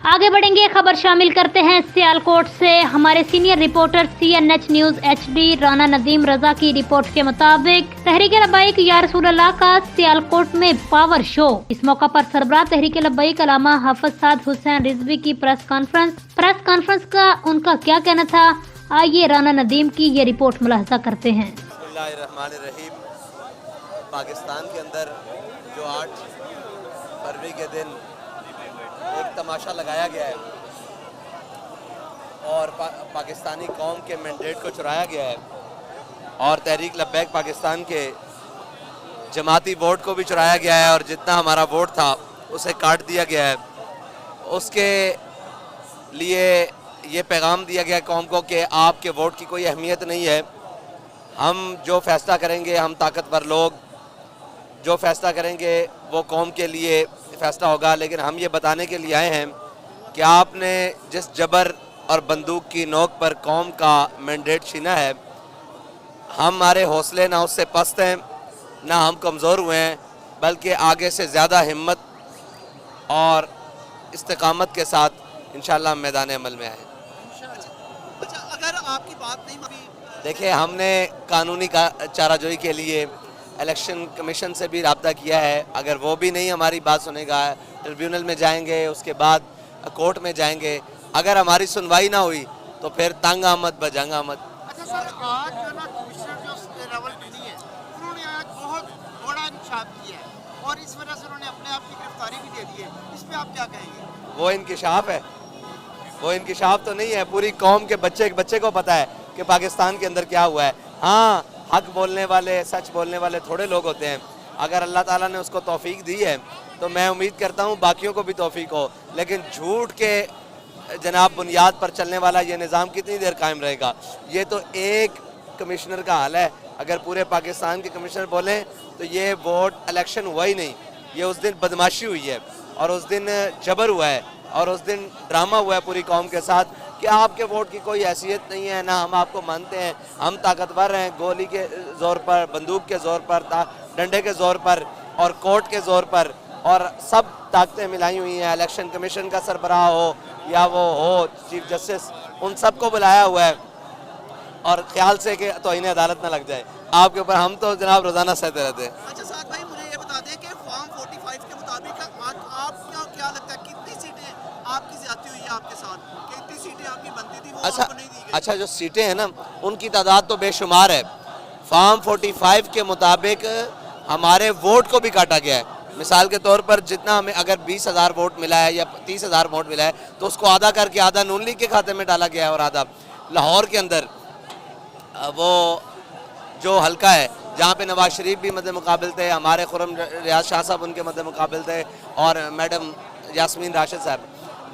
आगे बढ़ेंगे, खबर शामिल करते हैं सियालकोट से। हमारे senior reporter CNH news HD Rana Nadeem Raza की रिपोर्ट के मुताबिक तहरीक लब्बैक या रसूल अल्लाह का सियालकोट में पावर शो। इस मौका पर सरबराह तहरीक लब्बैक अल्लामा हाफिज साद हुसैन रिजवी की प्रेस कॉन्फ्रेंस का उनका क्या कहना था, आइए राना नदीम की ये रिपोर्ट मुलाहजा करते हैं। बिस्मिल्लाहिर्रहमानिर्रहीम। पाकिस्तान के अंदर जो 8 फरवरी के दिन एक तमाशा लगाया गया है और पाकिस्तानी कौम के मैंडेट को चुराया गया है और तहरीक लब्बैक पाकिस्तान के जमाती वोट को भी चुराया गया है और जितना हमारा वोट था उसे काट दिया गया है। उसके लिए ये पैगाम दिया गया कौम को कि आपके वोट की कोई अहमियत नहीं है। हम जो फैसला करेंगे, हम ताकतवर लोग जो फैसला करेंगे वो कौम के लिए फैसला होगा। लेकिन हम ये बताने के लिए आए हैं कि आपने जिस जबर और बंदूक की नोक पर कौम का मैंडेट छीना है, हमारे हौसले ना उससे पस्त हैं ना हम कमज़ोर हुए हैं, बल्कि आगे से ज़्यादा हिम्मत और इस्तिकामत के साथ इंशाअल्लाह मैदान अमल में आए। अच्छा, अगर आपकी बात नहीं मानी, देखिए, हमने कानूनी चाराजोई के लिए इलेक्शन कमीशन से भी रब्ता किया है। अगर वो भी नहीं हमारी बात सुनेगा, ट्रिब्यूनल में जाएंगे, उसके बाद कोर्ट में जाएंगे। अगर हमारी सुनवाई ना हुई तो फिर तंग आमद बजंग आमद। अच्छा सर, आज जो ना कमिश्नर जो रावलपिंडी है, उन्होंने आज बहुत बड़ा इंकशाफ किया है और इस वजह से उन्होंने अपने आप की गिरफ्तारी भी दे दी है। इस पे आप क्या कहेंगे? वो इंकशाफ है? वो इंकशाफ तो नहीं है। पूरी कौम के बच्चे को पता है कि पाकिस्तान के अंदर क्या हुआ है। हाँ, हक बोलने वाले, सच बोलने वाले थोड़े लोग होते हैं। अगर अल्लाह ताला ने उसको तौफीक दी है तो मैं उम्मीद करता हूँ बाकियों को भी तौफीक हो। लेकिन झूठ के जनाब बुनियाद पर चलने वाला ये निज़ाम कितनी देर कायम रहेगा? ये तो एक कमिश्नर का हाल है। अगर पूरे पाकिस्तान के कमिश्नर बोलें तो ये वोट इलेक्शन हुआ ही नहीं, ये उस दिन बदमाशी हुई है और उस दिन जबर हुआ है और उस दिन ड्रामा हुआ है पूरी कौम के साथ कि आपके वोट की कोई हैसियत नहीं है, ना हम आपको मानते हैं, हम ताकतवर हैं गोली के ज़ोर पर, बंदूक के ज़ोर पर, डंडे के ज़ोर पर और कोर्ट के ज़ोर पर, और सब ताकतें मिलाई हुई हैं। इलेक्शन कमीशन का सरबराह हो या वो हो चीफ जस्टिस, उन सबको बुलाया हुआ है और ख्याल से कि तौहीन अदालत ना लग जाए आपके ऊपर। हम तो जनाब रोज़ाना सहते रहते हैं। अच्छा साद भाई, मुझे ये बता दें कि फॉर्म 45 के मुताबिक आपको क्या लगता है कितनी सीटें आपकी ज्यादती हुई है आपके साथ? कितनी सीटें आपकी बनती थी वो आपको नहीं दी गई? अच्छा, जो सीटें हैं ना उनकी तादाद तो बेशुमार है। फॉर्म 45 के मुताबिक हमारे वोट को भी काटा गया है। मिसाल के तौर पर जितना हमें अगर 20,000 वोट मिला है या 30,000 वोट मिला है तो उसको आधा करके आधा नून लीग के खाते में डाला गया है और आधा लाहौर के अंदर वो जो हल्का है जहाँ पे नवाज शरीफ भी मद्दे मुकाबिल थे, हमारे खुर्रम रियाज शाह साहब उनके मद्दे मुकाबिल थे और मैडम यास्मीन राशिद साहब,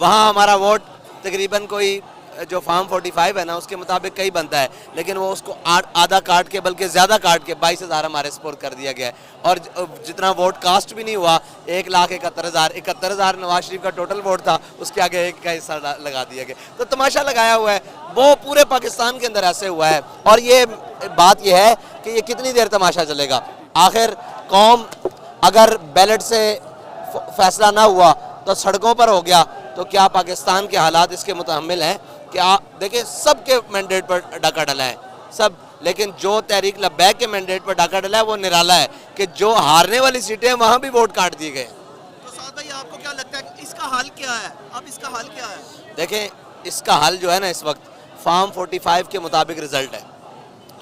वहाँ हमारा वोट तकरीबन कोई जो फॉर्म 45 है ना उसके मुताबिक कई बनता है, लेकिन वो उसको आधा काट के बल्कि ज़्यादा काट के 22,000 हमारे सपोर्ट कर दिया गया है। और जितना वोट कास्ट भी नहीं हुआ, 1,71,000 नवाज शरीफ का टोटल वोट था, उसके आगे एक का हिस्सा लगा दिया गया। तो तमाशा लगाया हुआ है, वो पूरे पाकिस्तान के अंदर ऐसे हुआ है। और ये बात यह है कि ये कितनी देर तमाशा चलेगा? आखिर कौम अगर बैलेट से फैसला ना हुआ तो सड़कों पर हो गया, तो क्या पाकिस्तान के हालात इसके मुतहम्मिल हैं? कि आप देखिए, सबके मैंडेट पर डाका डला है सब, लेकिन जो तहरीक लब्बैक के मैंडेट पर डाका डला है वो निराला है कि जो हारने वाली सीटें हैं वहाँ भी वोट काट दिए गए। तो साद भाई, आपको क्या लगता है इसका हल क्या है? अब इसका हल क्या है? देखें, इसका हल जो है ना, इस वक्त फॉर्म 45 के मुताबिक रिजल्ट है,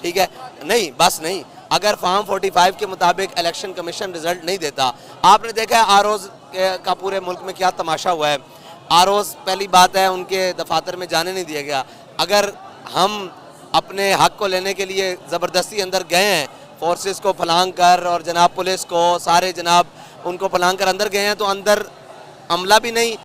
ठीक है? नहीं, बस नहीं, अगर फॉर्म 45 के मुताबिक इलेक्शन कमीशन रिजल्ट नहीं देता, आपने देखा है आरओज़ का पूरे मुल्क में क्या तमाशा हुआ है। आरओज़ पहली बात है उनके दफातर में जाने नहीं दिया गया। अगर हम अपने हक को लेने के लिए ज़बरदस्ती अंदर गए हैं, फोर्सेस को फलांग कर और जनाब पुलिस को सारे जनाब उनको फलांग कर अंदर गए हैं, तो अंदर अमला भी नहीं,